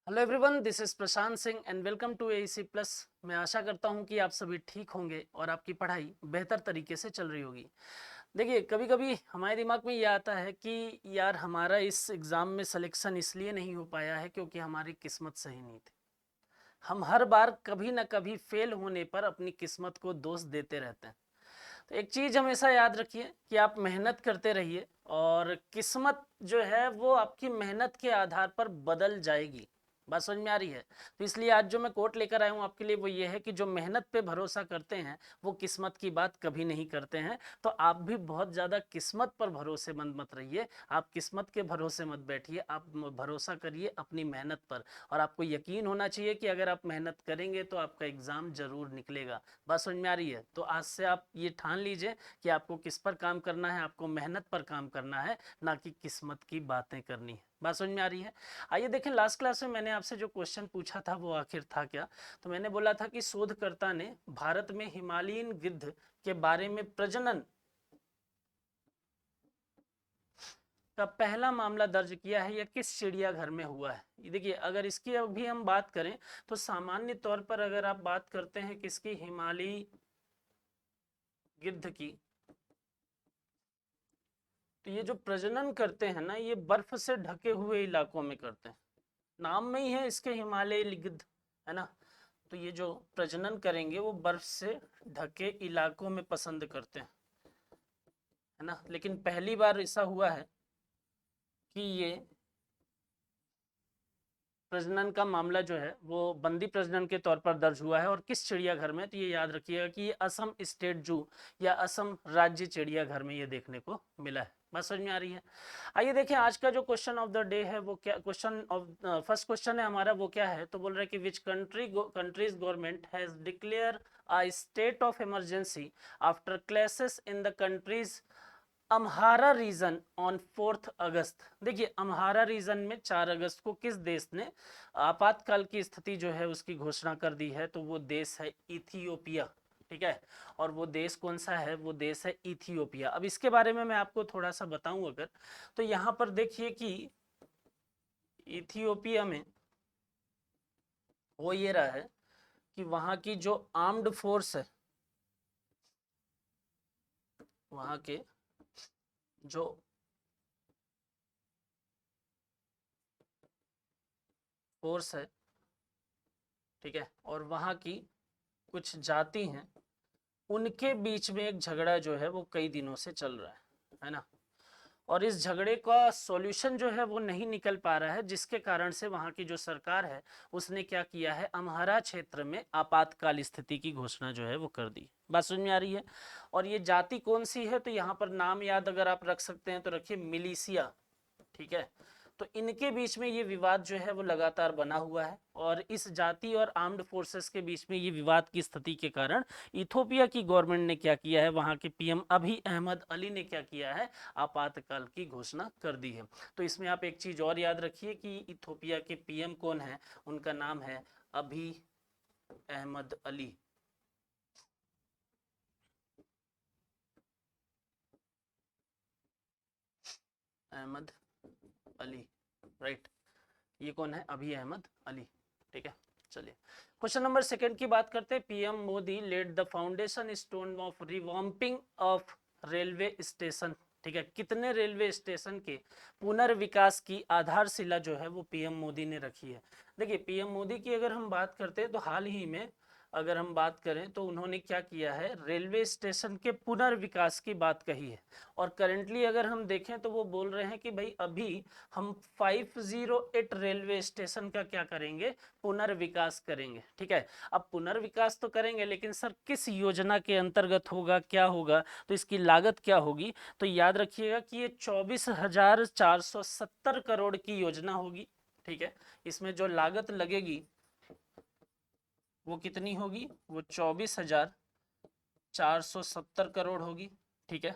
Hello everyone, this is Prashant Singh and welcome to AEC plus. मैं आशा करता हूं कि आप सभी ठीक होंगे और आपकी पढ़ाई बेहतर तरीके से चल रही होगी। देखिए, कभी कभी हमारे दिमाग में ये आता है कि यार हमारा इस एग्ज़ाम में सिलेक्शन इसलिए नहीं हो पाया है क्योंकि हमारी किस्मत सही नहीं थी। हम हर बार कभी ना कभी फेल होने पर अपनी किस्मत को दोष देते रहते हैं। तो एक चीज़ हमेशा याद रखिए कि आप मेहनत करते रहिए और किस्मत जो है वो आपकी मेहनत के आधार पर बदल जाएगी। बात समझ में आ रही है? तो इसलिए आज जो मैं कोट लेकर आया हूँ आपके लिए वो ये है कि जो मेहनत पे भरोसा करते हैं वो किस्मत की बात कभी नहीं करते हैं। तो आप भी बहुत ज़्यादा किस्मत पर भरोसेमंद मत रहिए, आप किस्मत के भरोसे मत बैठिए, आप भरोसा करिए अपनी मेहनत पर। और आपको यकीन होना चाहिए कि अगर आप मेहनत करेंगे तो आपका एग्ज़ाम ज़रूर निकलेगा। बात समझ में आ रही है? तो आज से आप ये ठान लीजिए कि आपको किस पर काम करना है, आपको मेहनत पर काम करना है, ना कि किस्मत की बातें करनी है। बात समझ में आ रही है? आइए देखें, लास्ट क्लास में मैंने आपसे जो क्वेश्चन पूछा था वो आखिर था क्या। तो मैंने बोला था कि शोधकर्ता ने भारत में हिमालयन गिद्ध के बारे में प्रजनन का पहला मामला दर्ज किया है, या किस चिड़ियाघर में हुआ है। देखिए, अगर इसकी अभी हम बात करें तो सामान्य तौर पर अगर आप बात करते हैं किसकी, हिमालयी गिद्ध की, तो ये जो प्रजनन करते हैं ना, ये बर्फ से ढके हुए इलाकों में करते हैं। नाम में ही है इसके हिमालयी गिद्ध, है ना। तो ये जो प्रजनन करेंगे वो बर्फ से ढके इलाकों में पसंद करते हैं, है ना। लेकिन पहली बार ऐसा हुआ है कि ये प्रजनन का मामला जो है वो बंदी प्रजनन के तौर पर दर्ज हुआ है। और किस चिड़ियाघर में, तो ये याद रखिएगा कि ये असम स्टेट जू या असम राज्य चिड़ियाघर में ये देखने को मिला है। बात समझ में आ रही है? आइए देखें, आज का जो क्वेश्चन ऑफ द डे है वो क्या, क्वेश्चन ऑफ फर्स्ट क्वेश्चन है हमारा, वो क्या है। तो बोल रहा है कि which countries government has declared a state of emergency after clashes in the countries Amhara region on 4 August. देखिए, अम्हारा रीजन में 4 अगस्त को किस देश ने आपातकाल की स्थिति जो है उसकी घोषणा कर दी है। तो वो देश है इथियोपिया। ठीक है। और वो देश कौन सा है? वो देश है इथियोपिया। अब इसके बारे में मैं आपको थोड़ा सा बताऊं अगर, तो यहां पर देखिए कि इथियोपिया में हो ये रहा है कि वहां की जो आर्म्ड फोर्स है, वहां के जो फोर्स है, ठीक है, और वहां की कुछ जाति हैं, उनके बीच में एक झगड़ा जो है वो कई दिनों से चल रहा है ना। और इस झगड़े का सॉल्यूशन जो है वो नहीं निकल पा रहा है, जिसके कारण से वहां की जो सरकार है उसने क्या किया है, अम्हारा क्षेत्र में आपातकाल स्थिति की घोषणा जो है वो कर दी। बात समझ में आ रही है? और ये जाति कौन सी है, तो यहाँ पर नाम याद अगर आप रख सकते हैं तो रखिए मिलिशिया। ठीक है। तो इनके बीच में ये विवाद जो है वो लगातार बना हुआ है, और इस जाति और आर्म्ड फोर्सेस के बीच में ये विवाद की स्थिति के कारण इथोपिया की गवर्नमेंट ने क्या किया है, वहां के पीएम अभी अहमद अली ने क्या किया है, आपातकाल की घोषणा कर दी है। तो इसमें आप एक चीज और याद रखिए कि इथोपिया के पीएम कौन है, उनका नाम है अभी अहमद अली। अहमद अली, राइट। ये कौन है? अभी अहमद अली। ठीक है। चलिए, क्वेश्चन नंबर सेकंड की बात करते हैं। PM Modi led the foundation stone of revamping of railway station. ठीक है, कितने रेलवे स्टेशन के पुनर्विकास की आधारशिला जो है वो पीएम मोदी ने रखी है। देखिए, पीएम मोदी की अगर हम बात करते हैं तो हाल ही में अगर हम बात करें तो उन्होंने क्या किया है, रेलवे स्टेशन के पुनर्विकास की बात कही है। और करेंटली अगर हम देखें तो वो बोल रहे हैं कि भाई अभी हम 508 रेलवे स्टेशन का क्या करेंगे, पुनर्विकास करेंगे। ठीक है। अब पुनर्विकास तो करेंगे, लेकिन सर किस योजना के अंतर्गत होगा, क्या होगा, तो इसकी लागत क्या होगी। तो याद रखिएगा कि ये 24,470 करोड़ की योजना होगी। ठीक है। इसमें जो लागत लगेगी वो कितनी होगी, वो 24,470 करोड़ होगी। ठीक है।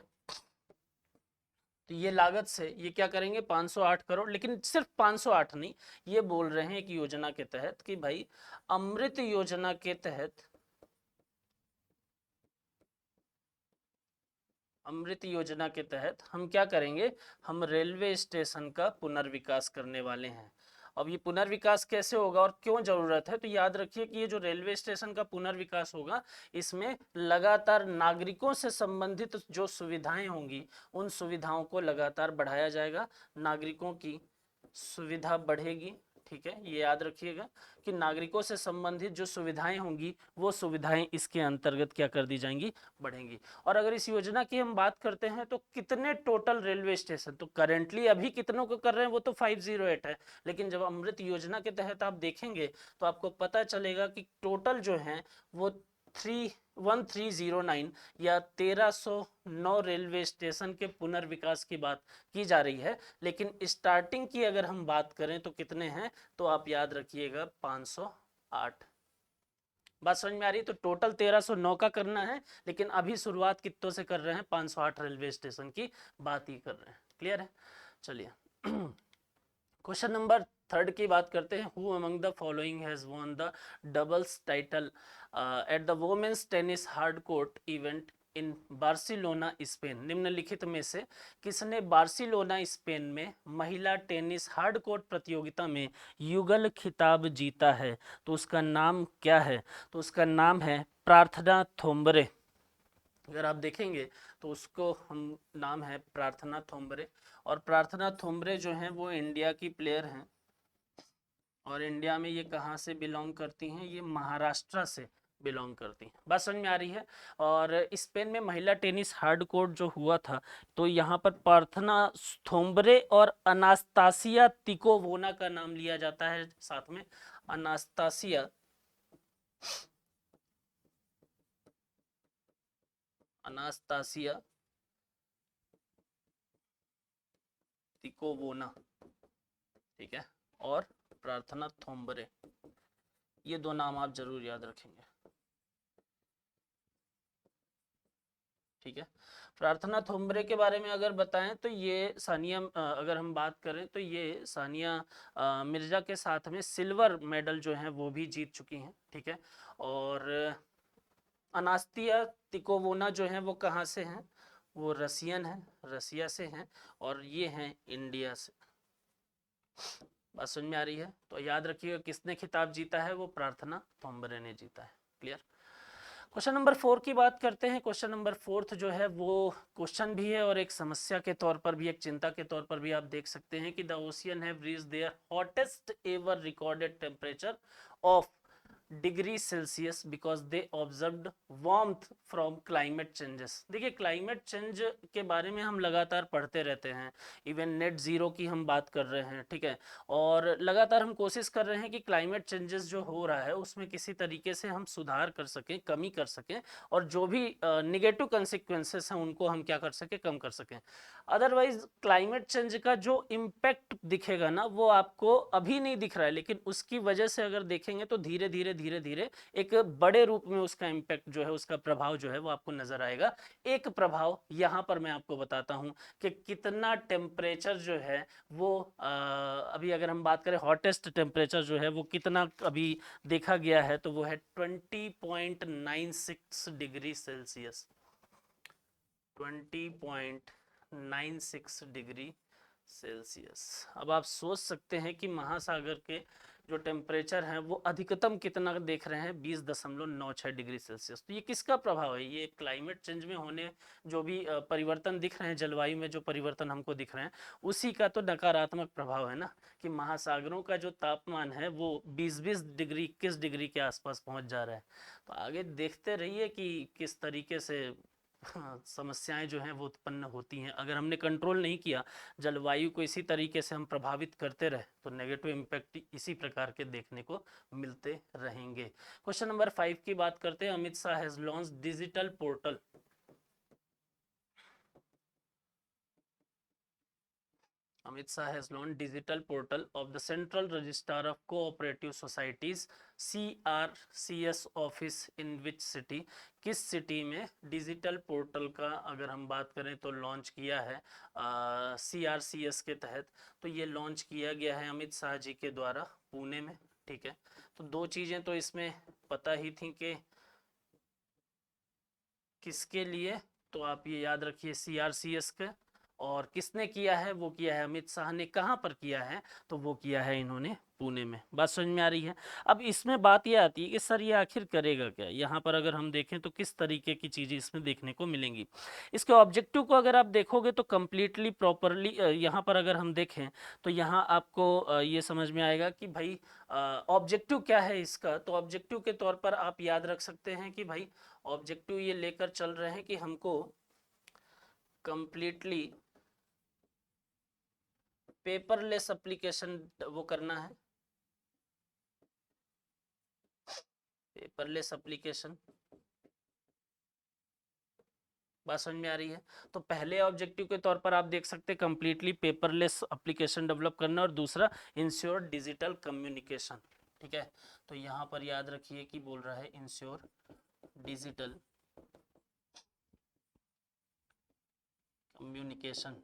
तो ये लागत से ये क्या करेंगे, 508 करोड़। लेकिन सिर्फ 508 नहीं, ये बोल रहे हैं एक योजना के तहत कि भाई अमृत योजना के तहत, अमृत योजना के तहत हम क्या करेंगे, हम रेलवे स्टेशन का पुनर्विकास करने वाले हैं। अब ये पुनर्विकास कैसे होगा और क्यों जरूरत है, तो याद रखिए कि ये जो रेलवे स्टेशन का पुनर्विकास होगा इसमें लगातार नागरिकों से संबंधित जो सुविधाएं होंगी उन सुविधाओं को लगातार बढ़ाया जाएगा, नागरिकों की सुविधा बढ़ेगी। ठीक है, ये याद रखिएगा कि नागरिकों से संबंधित जो सुविधाएं होंगी वो सुविधाएं इसके अंतर्गत क्या कर दी जाएंगी, बढ़ेंगी। और अगर इस योजना की हम बात करते हैं तो कितने टोटल रेलवे स्टेशन, तो करेंटली अभी कितनों को कर रहे हैं वो तो 508 है, लेकिन जब अमृत योजना के तहत आप देखेंगे तो आपको पता चलेगा कि टोटल जो है वो 1309 या 1309 रेलवे स्टेशन के पुनर्विकास की बात की जा रही है। लेकिन स्टार्टिंग की अगर हम बात करें तो कितने हैं, तो आप याद रखिएगा 508। बात समझ में आ रही है? तो टोटल 1309 का करना है, लेकिन अभी शुरुआत कितनों से कर रहे हैं, 508 रेलवे स्टेशन की बात ही कर रहे हैं। क्लियर है? चलिए क्वेश्चन नंबर 3 की बात करते हैं। Who among the following has won the doubles title at the women's tennis hard court event in Barcelona Spain. निम्नलिखित में से किसने बार्सिलोना स्पेन में महिला टेनिस हार्ड कोर्ट प्रतियोगिता में युगल खिताब जीता है? तो उसका नाम क्या है? तो उसका नाम है प्रार्थना थोम्बरे। अगर आप देखेंगे तो उसको हम नाम है प्रार्थना थोम्बरे, और प्रार्थना थोम्बरे जो हैं वो इंडिया की प्लेयर हैं, और इंडिया में ये कहाँ से बिलोंग करती हैं, ये महाराष्ट्र से बिलोंग करती हैं। बात समझ में आ रही है? और स्पेन में महिला टेनिस हार्ड कोर्ट जो हुआ था, तो यहाँ पर प्रार्थना थोम्बरे और अनास्तासिया तिकोवोना का नाम लिया जाता है साथ में। अनास्तासिया अनास्तासिया तिकोवोना, ठीक है, और प्रार्थना थोम्बरे, ये दो नाम आप जरूर याद रखेंगे। ठीक है, प्रार्थना थोम्बरे के बारे में अगर बताएं तो ये सानिया अगर हम बात करें तो ये सानिया मिर्जा के साथ में सिल्वर मेडल जो है वो भी जीत चुकी हैं। ठीक है, और अनास्तिया तिकोवोना जो है वो कहाँ से हैं, वो रसियन है, रसिया से हैं, और ये हैं इंडिया से। बात समझ में आ रही है? तो याद रखिएगा किसने खिताब जीता है, वो प्रार्थना थोम्बरे ने जीता है। क्लियर? क्वेश्चन नंबर 4 की बात करते हैं। क्वेश्चन नंबर 4 जो है वो क्वेश्चन भी है और एक समस्या के तौर पर भी, एक चिंता के तौर पर भी आप देख सकते हैं कि the ocean have reached their hottest ever recorded temperature of degree Celsius because they observed warmth from climate changes. देखिए क्लाइमेट चेंज के बारे में हम लगातार पढ़ते रहते हैं, इवन नेट जीरो की हम बात कर रहे हैं। ठीक है, और लगातार हम कोशिश कर रहे हैं कि क्लाइमेट चेंजेस जो हो रहा है उसमें किसी तरीके से हम सुधार कर सकें, कमी कर सकें, और जो भी निगेटिव कंसिक्वेंसेस हैं उनको हम क्या कर सकें, कम कर सकें। अदरवाइज क्लाइमेट चेंज का जो इम्पैक्ट दिखेगा ना वो आपको अभी नहीं दिख रहा है, लेकिन उसकी वजह से अगर देखेंगे तो धीरे धीरे धीरे धीरे एक बड़े रूप में उसका इम्पैक्ट जो है, उसका प्रभाव जो है वो आपको नजर आएगा। एक प्रभाव यहाँ पर मैं आपको बताता हूँ कि कितना टेम्परेचर जो है वो अभी अगर हम बात करें हॉटेस्ट टेम्परेचर जो है वो कितना अभी देखा गया है, तो वो है 20.96 डिग्री सेल्सियस। 20.96 degree Celsius. अब आप सोच सकते हैं कि महासागर के जो टेम्परेचर हैं वो अधिकतम कितना देख रहे हैं, 20.96 डिग्री सेल्सियस। तो ये किसका प्रभाव है? ये क्लाइमेट चेंज में होने जो भी परिवर्तन दिख रहे हैं, जलवायु में जो परिवर्तन हमको दिख रहे हैं, उसी का तो नकारात्मक प्रभाव है ना, कि महासागरों का जो तापमान है वो 20-20 डिग्री 21 डिग्री के आसपास पहुंच जा रहा है। तो आगे देखते रहिए कि किस तरीके से समस्याएं जो हैं वो उत्पन्न होती हैं। अगर हमने कंट्रोल नहीं किया, जलवायु को इसी तरीके से हम प्रभावित करते रहे, तो नेगेटिव इम्पैक्ट इसी प्रकार के देखने को मिलते रहेंगे। क्वेश्चन नंबर 5 की बात करते हैं। Amit Shah has launch digital portal. Amit Shah has launched digital portal of the Central Register of Cooperative Societies CRCS office in which city. किस सिटी में डिजिटल पोर्टल का अगर हम बात करें तो लॉन्च किया है CRCS के तहत? तो ये लॉन्च किया गया है अमित शाह जी के द्वारा पुणे में। ठीक है, तो दो चीज़ें तो इसमें पता ही थी कि किसके लिए, तो आप ये याद रखिए CRCS के, और किसने किया है? वो किया है अमित शाह ने। कहाँ पर किया है? तो वो किया है इन्होंने पुणे में। बात समझ में आ रही है? अब इसमें बात ये आती है कि सर ये आखिर करेगा क्या? यहाँ पर अगर हम देखें तो किस तरीके की चीज़ें इसमें देखने को मिलेंगी। इसके ऑब्जेक्टिव को अगर आप देखोगे तो कम्प्लीटली प्रॉपरली यहाँ पर अगर हम देखें तो यहाँ आपको ये समझ में आएगा कि भाई ऑब्जेक्टिव क्या है इसका। तो ऑब्जेक्टिव के तौर पर आप याद रख सकते हैं कि भाई ऑब्जेक्टिव ये लेकर चल रहे हैं कि हमको कंप्लीटली पेपरलेस एप्लीकेशन वो करना है, पेपरलेस एप्लीकेशन। बात समझ में आ रही है? तो पहले ऑब्जेक्टिव के तौर पर आप देख सकते हैं कंप्लीटली पेपरलेस एप्लीकेशन डेवलप करना, और दूसरा इंश्योर डिजिटल कम्युनिकेशन। ठीक है, तो यहाँ पर याद रखिए कि बोल रहा है इंश्योर डिजिटल कम्युनिकेशन।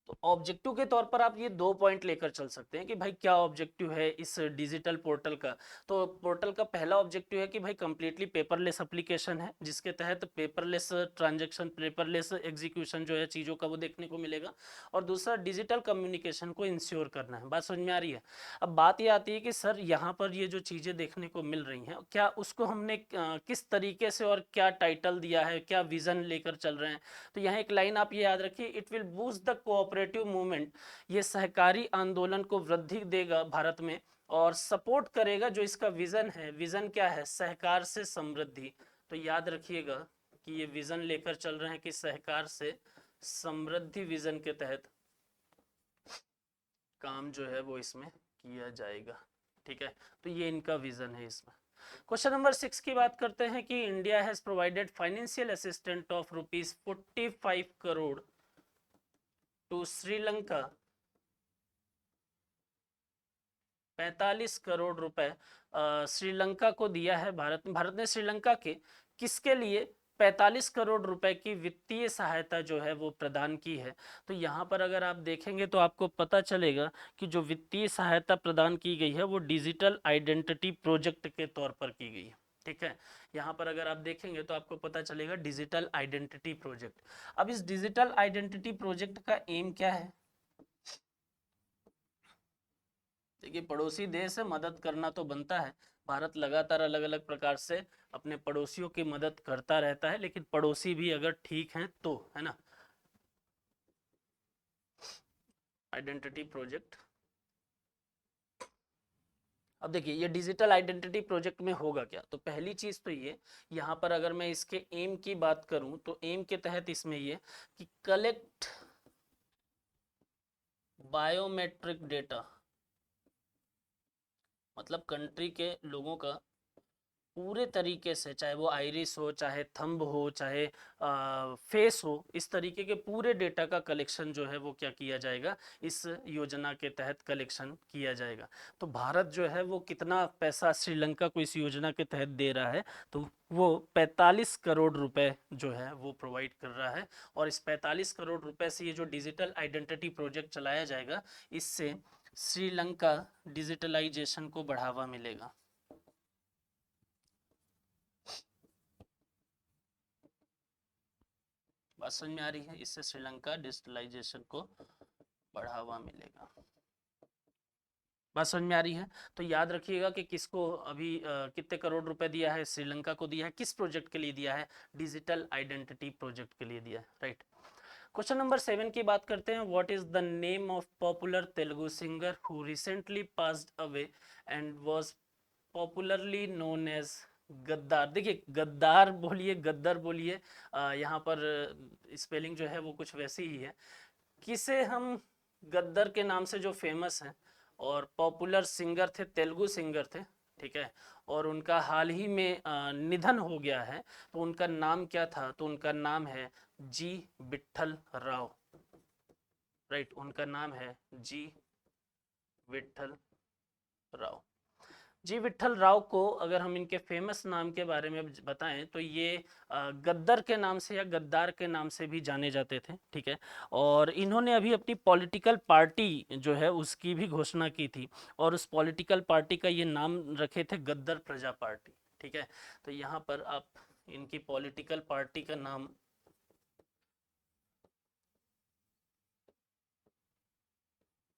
तो ऑब्जेक्टिव के तौर पर आप ये दो पॉइंट लेकर चल सकते हैं कि भाई क्या ऑब्जेक्टिव है इस डिजिटल पोर्टल का। तो पोर्टल का पहला ऑब्जेक्टिव है कि भाई कंप्लीटली पेपरलेस एप्लीकेशन है, जिसके तहत पेपरलेस ट्रांजैक्शन, पेपरलेस एग्जीक्यूशन जो है चीज़ों का वो देखने को मिलेगा। और दूसरा डिजिटल कम्युनिकेशन को इंश्योर करना है। बात समझ में आ रही है? अब बात ये आती है कि सर यहाँ पर ये जो चीज़ें देखने को मिल रही हैं, क्या उसको हमने किस तरीके से और क्या टाइटल दिया है, क्या विजन लेकर चल रहे हैं। तो यहाँ एक लाइन आप ये याद रखिए, it will boost the cooperative movement. ये सहकारी आंदोलन को वृद्धि देगा भारत में, और सपोर्ट करेगा जो इसका विजन है। विजन क्या है? सहकार से समृद्धि। तो याद रखिएगा कि ये विजन लेकर चल रहे हैं कि सहकार से समृद्धि विजन के तहत काम जो है वो इसमें किया जाएगा। ठीक है, तो ये इनका विजन है इसमें। क्वेश्चन नंबर 6 की बात करते हैं कि India has provided financial assistant of ₹45 crore to Sri Lanka. 45 crore रुपए श्रीलंका को दिया है भारत ने श्रीलंका के किसके लिए 45 करोड़ रुपए की वित्तीय सहायता जो है वो प्रदान की है। तो यहाँ पर अगर आप देखेंगे तो आपको पता चलेगा कि जो वित्तीय सहायता प्रदान की गई है वो डिजिटल आइडेंटिटी प्रोजेक्ट के तौर पर की गई है। ठीक है, यहाँ पर अगर आप देखेंगे तो आपको पता चलेगा डिजिटल आइडेंटिटी प्रोजेक्ट। अब इस डिजिटल आइडेंटिटी प्रोजेक्ट का एम क्या है? देखिए, पड़ोसी देश से मदद करना तो बनता है। भारत लगातार अलग अलग प्रकार से अपने पड़ोसियों की मदद करता रहता है, लेकिन पड़ोसी भी अगर ठीक हैं तो, है ना। आइडेंटिटी प्रोजेक्ट, अब देखिए ये डिजिटल आइडेंटिटी प्रोजेक्ट में होगा क्या। तो पहली चीज तो ये, यहाँ पर अगर मैं इसके एम की बात करूं तो एम के तहत इसमें ये कि कलेक्ट बायोमेट्रिक डेटा, मतलब कंट्री के लोगों का पूरे तरीके से, चाहे वो आइरिस हो, चाहे थंब हो, चाहे फेस हो, इस तरीके के पूरे डेटा का कलेक्शन जो है वो क्या किया जाएगा, इस योजना के तहत कलेक्शन किया जाएगा। तो भारत जो है वो कितना पैसा श्रीलंका को इस योजना के तहत दे रहा है, तो वो 45 करोड़ रुपए जो है वो प्रोवाइड कर रहा है। और इस 45 करोड़ रुपए से ये जो डिजिटल आइडेंटिटी प्रोजेक्ट चलाया जाएगा, इससे श्रीलंका डिजिटलाइजेशन को बढ़ावा मिलेगा। बात समझ में आ रही है? इससे श्रीलंका डिजिटलाइजेशन को बढ़ावा मिलेगा। बात समझ में आ रही है? तो याद रखिएगा कि किसको अभी कितने करोड़ रुपए दिया है, श्रीलंका को दिया है। किस प्रोजेक्ट के लिए दिया है? डिजिटल आइडेंटिटी प्रोजेक्ट के लिए दिया है, राइट। क्वेश्चन नंबर 7 की बात करते हैं। What is the name of popular Telugu singer who recently passed away and was popularly known as Gaddar. देखिए, गद्दार बोलिए, गद्दर बोलिए, यहाँ पर स्पेलिंग जो है वो कुछ वैसी ही है। किसे हम गद्दर के नाम से जो फेमस हैं और पॉपुलर सिंगर थे, तेलुगु सिंगर थे, ठीक है, और उनका हाल ही में निधन हो गया है, तो उनका नाम क्या था? तो उनका नाम है जी विट्ठल राव, राइट। उनका नाम है जी विट्ठल राव। जी विट्ठल राव को अगर हम इनके फेमस नाम के बारे में बताएं तो ये गद्दर के नाम से या गद्दार के नाम से भी जाने जाते थे, ठीक है। और इन्होंने अभी अपनी पॉलिटिकल पार्टी जो है उसकी भी घोषणा की थी, और उस पॉलिटिकल पार्टी का ये नाम रखे थे गद्दर प्रजा पार्टी, ठीक है। तो यहाँ पर आप इनकी पॉलिटिकल पार्टी का नाम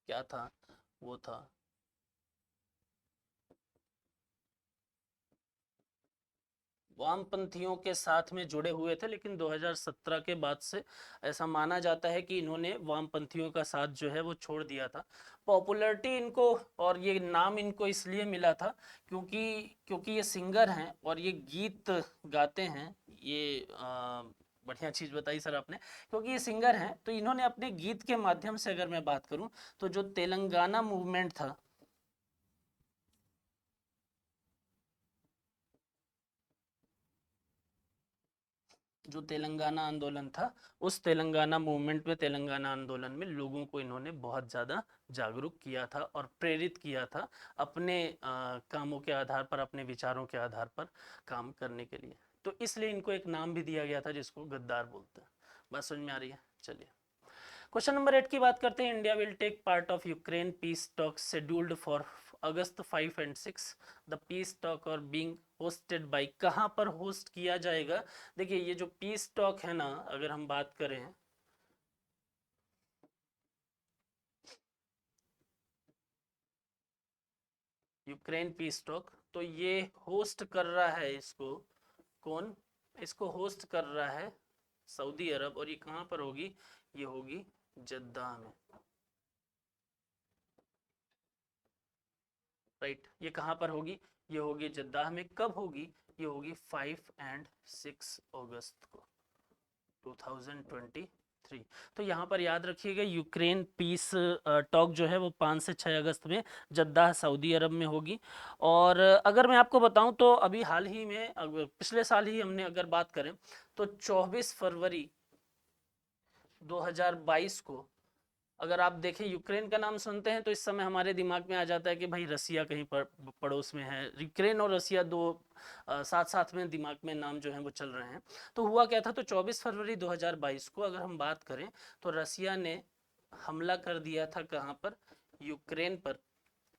क्या था, वो था वामपंथियों के साथ में जुड़े हुए थे, लेकिन 2017 के बाद से ऐसा माना जाता है कि इन्होंने वामपंथियों का साथ जो है वो छोड़ दिया था। पॉपुलैरिटी इनको और ये नाम इनको इसलिए मिला था क्योंकि क्योंकि ये सिंगर हैं और ये गीत गाते हैं। ये बढ़िया चीज़ बताई सर आपने, क्योंकि ये सिंगर हैं तो इन्होंने अपने गीत के माध्यम से, अगर मैं बात करूं तो जो तेलंगाना मूवमेंट था, जो तेलंगाना आंदोलन था, उस तेलंगाना मूवमेंट में, तेलंगाना आंदोलन में लोगों को इन्होंने बहुत ज़्यादा जागरूक किया था और प्रेरित किया था अपने कामों के आधार पर, अपने विचारों के आधार पर काम करने के लिए। तो इसलिए इनको एक नाम भी दिया गया था जिसको गद्दार बोलते हैं। बात समझ में आ रही है? चलिए क्वेश्चन नंबर 8 की बात करते हैं। India will take part of Ukraine peace talk scheduled for August 5 and 6। The peace talk are being hosted by, कहाँ पर होस्ट किया जाएगा? देखिए ये जो पीस टॉक है ना, अगर हम बात करें यूक्रेन पीस टॉक, तो ये होस्ट कर रहा है इसको कौन? इसको होस्ट कर रहा है सऊदी अरब। और ये कहाँ पर होगी? ये होगी जद्दा में, राइट। ये कहाँ पर होगी? ये होगी जद्दाह में। कब होगी? ये होगी 5 एंड 6 अगस्त को 2023। तो यहाँ पर याद रखिएगा यूक्रेन पीस टॉक जो है वो 5 से 6 अगस्त में जद्दाह सऊदी अरब में होगी। और अगर मैं आपको बताऊं तो अभी हाल ही में, पिछले साल ही हमने अगर बात करें तो 24 फरवरी 2022 को, अगर आप देखें यूक्रेन का नाम सुनते हैं तो इस समय हमारे दिमाग में आ जाता है कि भाई रसिया कहीं पड़ोस में है। यूक्रेन और रसिया दो साथ साथ में दिमाग में नाम जो है वो चल रहे हैं। तो हुआ क्या था? तो 24 फरवरी 2022 को अगर हम बात करें तो रसिया ने हमला कर दिया था कहाँ पर? यूक्रेन पर।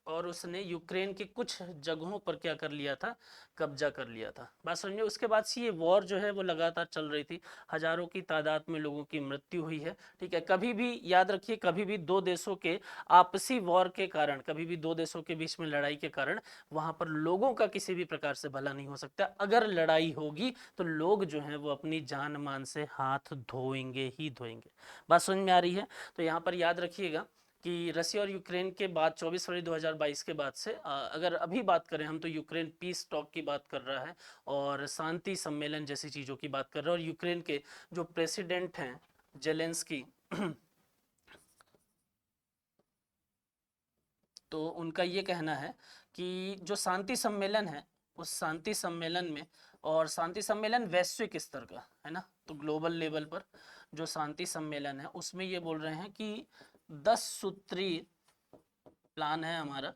और उसने यूक्रेन के कुछ जगहों पर क्या कर लिया था? कब्जा कर लिया था। बात समझिए। उसके बाद से ये वॉर जो है वो लगातार चल रही थी। हजारों की तादाद में लोगों की मृत्यु हुई है। ठीक है, कभी भी याद रखिए, कभी भी दो देशों के आपसी वॉर के कारण, कभी भी दो देशों के बीच में लड़ाई के कारण वहां पर लोगों का किसी भी प्रकार से भला नहीं हो सकता। अगर लड़ाई होगी तो लोग जो हैं वो अपनी जान मान से हाथ धोएंगे ही धोएंगे। बात समझ में आ रही है? तो यहाँ पर याद रखिएगा कि रसिया और यूक्रेन के बाद 24 फरवरी 2022 के बाद से अगर अभी बात करें हम, तो यूक्रेन पीस टॉक की बात कर रहा है और शांति सम्मेलन जैसी चीज़ों की बात कर रहा है। और यूक्रेन के जो प्रेसिडेंट हैं जेलेंस्की, तो उनका ये कहना है कि जो शांति सम्मेलन है, उस शांति सम्मेलन में, और शांति सम्मेलन वैश्विक स्तर का है ना, तो ग्लोबल लेवल पर जो शांति सम्मेलन है उसमें ये बोल रहे हैं कि 10 सूत्री प्लान है हमारा।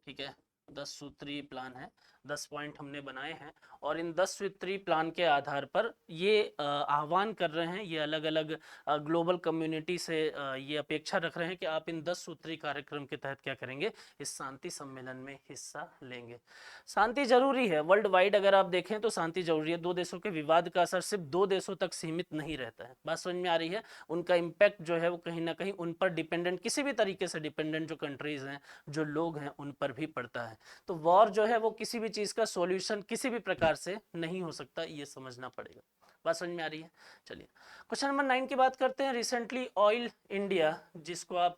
ठीक है, 10 सूत्री प्लान है, 10 पॉइंट हमने बनाए हैं। और इन 10 सूत्री प्लान के आधार पर ये आह्वान कर रहे हैं, ये अलग अलग ग्लोबल कम्युनिटी से ये अपेक्षा रख रहे हैं कि आप इन 10 सूत्री कार्यक्रम के तहत क्या करेंगे? इस शांति सम्मेलन में हिस्सा लेंगे। शांति जरूरी है वर्ल्ड वाइड, अगर आप देखें तो शांति जरूरी है। दो देशों के विवाद का असर सिर्फ दो देशों तक सीमित नहीं रहता है। बात समझ में आ रही है? उनका इम्पैक्ट जो है वो कहीं ना कहीं उन पर डिपेंडेंट, किसी भी तरीके से डिपेंडेंट जो कंट्रीज हैं, जो लोग हैं, उन पर भी पड़ता है। तो वॉर जो है वो किसी भी चीज का सॉल्यूशन किसी भी प्रकार से नहीं हो सकता, ये समझना पड़ेगा। बात समझ में आ रही है? चलिए क्वेश्चन नंबर 9 की बात करते हैं। रिसेंटली ऑयल इंडिया, जिसको आप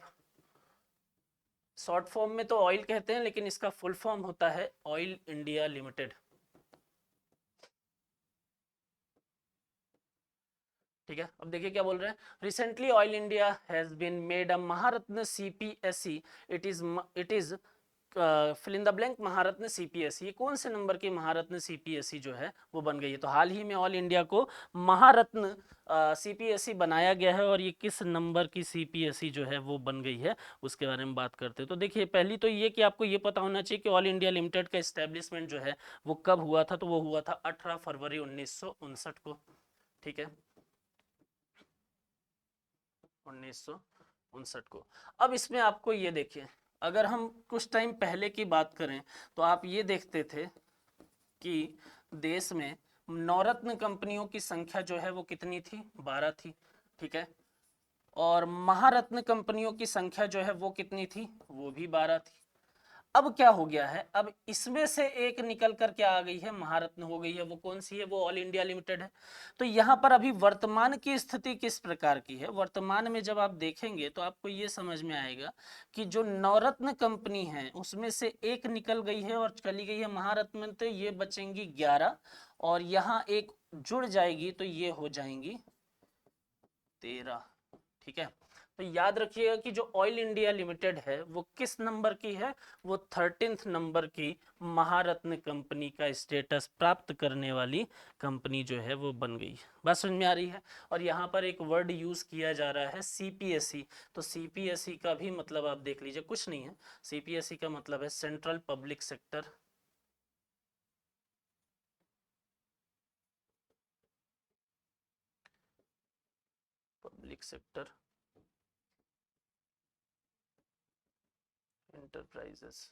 शॉर्ट फॉर्म में तो ऑयल कहते हैं, लेकिन इसका फुल फॉर्म होता है ऑयल इंडिया लिमिटेड। ठीक है, अब देखिए क्या बोल रहे हैं। Recently Oil India has been made a Maharatna CPSE. It is fill in the blank Maharatna CPSE. ये कौन से नंबर की महारत्न सीपीएसई जो है वो बन गई है? तो हाल ही में ऑल इंडिया को महारत्न सीपीएसई बनाया गया है। और ये किस नंबर की सीपीएसई जो है वो बन गई है, उसके बारे में बात करते हैं। तो देखिए पहली तो ये कि आपको ये पता होना चाहिए कि ऑल इंडिया लिमिटेड का एस्टेब्लिशमेंट जो है वो कब हुआ था? तो वो हुआ था 18 फरवरी 1959 को। ठीक है, 1959 को। अब इसमें आपको ये देखिए, अगर हम कुछ टाइम पहले की बात करें तो आप ये देखते थे कि देश में नवरत्न कंपनियों की संख्या जो है वो कितनी थी? 12 थी। ठीक है, और महारत्न कंपनियों की संख्या जो है वो कितनी थी, वो भी 12 थी। अब क्या हो गया है, अब इसमें से एक निकल कर क्या आ गई है, महारत्न हो गई है। वो कौन सी है, वो ऑल इंडिया लिमिटेड है। तो यहाँ पर अभी वर्तमान की स्थिति किस प्रकार की है, वर्तमान में जब आप देखेंगे तो आपको ये समझ में आएगा कि जो नवरत्न कंपनी है उसमें से एक निकल गई है और चली गई है महारत्न में, तो ये बचेंगी 11 और यहाँ एक जुड़ जाएगी तो ये हो जाएंगी 13। ठीक है, तो याद रखिएगा कि जो ऑयल इंडिया लिमिटेड है वो किस नंबर की है, वो 13th नंबर की महारत्न कंपनी का स्टेटस प्राप्त करने वाली कंपनी जो है वो बन गई। बात समझ में आ रही है। और यहाँ पर एक वर्ड यूज किया जा रहा है सीपीएसई, तो सीपीएसई का भी मतलब आप देख लीजिए, कुछ नहीं है, सीपीएसई का मतलब है सेंट्रल पब्लिक सेक्टर एंटरप्राइजेस।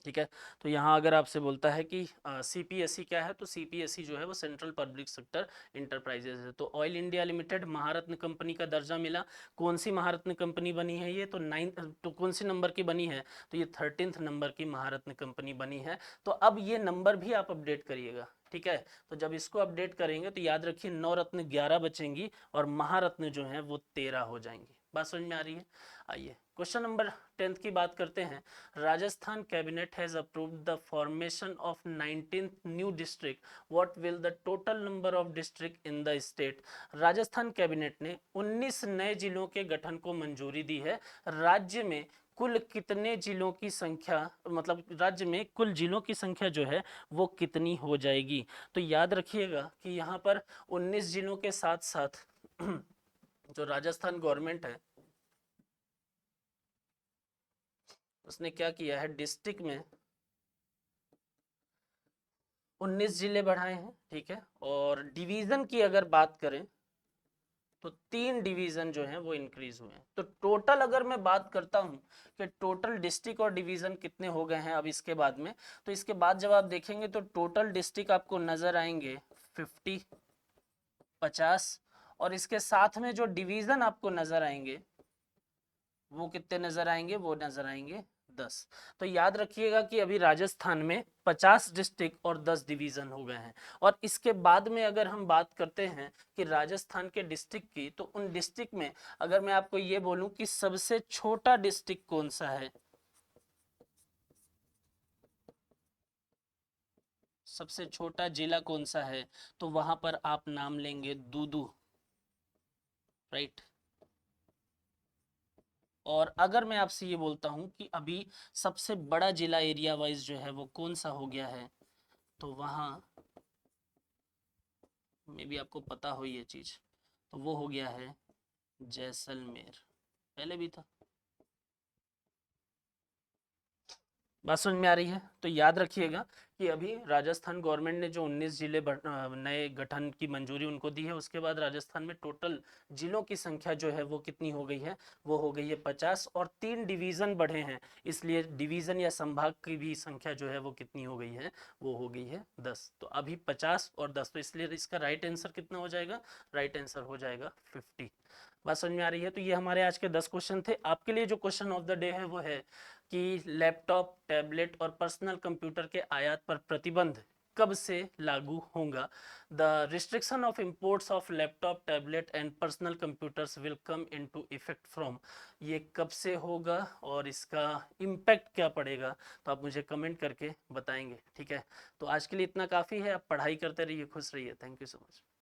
ठीक है, तो यहाँ अगर आपसे बोलता है कि सीपीएसई क्या है, तो सीपीएसई जो है वो सेंट्रल पब्लिक सेक्टर इंटरप्राइजेस है। तो ऑयल इंडिया लिमिटेड महारत्न कंपनी का दर्जा मिला। कौन सी महारत्न कंपनी बनी है ये, तो 9th, तो कौन सी नंबर की बनी है, तो ये 13th नंबर की महारत्न कंपनी बनी है। तो अब ये नंबर भी आप अपडेट करिएगा। ठीक है, तो जब इसको अपडेट करेंगे तो याद रखिए नवरत्न 11 बचेंगी और महारत्न जो है वो 13 हो जाएंगी। बात समझ में आ रही है। आइए क्वेश्चन नंबर 10th की बात करते हैं। Rajasthan cabinet has approved the formation of 19th new district, what will the total number of district in the state. Rajasthan cabinet ने 19 नए जिलों के गठन को मंजूरी दी है। राज्य में कुल कितने जिलों की संख्या, मतलब राज्य में कुल जिलों की संख्या जो है वो कितनी हो जाएगी। तो याद रखिएगा कि यहाँ पर 19 जिलों के साथ साथ जो राजस्थान गवर्नमेंट है उसने क्या किया है, डिस्ट्रिक्ट में 19 जिले बढ़ाए हैं। ठीक है, और डिवीजन की अगर बात करें तो 3 डिवीजन जो हैं वो इंक्रीज हुए हैं। तो टोटल अगर मैं बात करता हूं कि टोटल डिस्ट्रिक्ट और डिवीजन कितने हो गए हैं अब इसके बाद में, तो इसके बाद जब आप देखेंगे तो टोटल डिस्ट्रिक्ट आपको नजर आएंगे 50, 50, और इसके साथ में जो डिवीजन आपको नजर आएंगे वो कितने नजर आएंगे, वो नजर आएंगे 10। तो याद रखिएगा कि अभी राजस्थान में 50 डिस्ट्रिक्ट और 10 डिवीजन हो गए हैं। और इसके बाद में अगर हम बात करते हैं कि राजस्थान के डिस्ट्रिक्ट की, तो उन डिस्ट्रिक्ट में अगर मैं आपको ये बोलूं कि सबसे छोटा डिस्ट्रिक्ट कौन सा है, सबसे छोटा जिला कौन सा है, तो वहां पर आप नाम लेंगे दूदू। राइट। और अगर मैं आपसे ये बोलता हूं कि अभी सबसे बड़ा जिला एरिया वाइज जो है वो कौन सा हो गया है, तो वहां में भी आपको पता हो ये चीज, तो वो हो गया है जैसलमेर। पहले भी था। बात समझ में आ रही है। तो याद रखिएगा कि अभी राजस्थान गवर्नमेंट ने जो 19 जिले नए गठन की मंजूरी उनको दी है, उसके बाद राजस्थान में टोटल जिलों की संख्या जो है वो कितनी हो गई है, वो हो गई है 50, और 3 डिवीजन बढ़े हैं, इसलिए डिवीजन या संभाग की भी संख्या जो है वो कितनी हो गई है, वो हो गई है 10। तो अभी 50 और 10, तो इसलिए इसका राइट आंसर कितना हो जाएगा, राइट आंसर हो जाएगा 50। बात समझ में आ रही है। तो ये हमारे आज के 10 क्वेश्चन थे। आपके लिए जो क्वेश्चन ऑफ द डे है वो है कि लैपटॉप, टैबलेट और पर्सनल कंप्यूटर के आयात पर प्रतिबंध कब से लागू होगा। The restriction of imports of laptop, tablet and personal computers will come into effect from, ये कब से होगा और इसका इम्पैक्ट क्या पड़ेगा, तो आप मुझे कमेंट करके बताएंगे। ठीक है, तो आज के लिए इतना काफ़ी है। आप पढ़ाई करते रहिए, खुश रहिए। Thank you so much.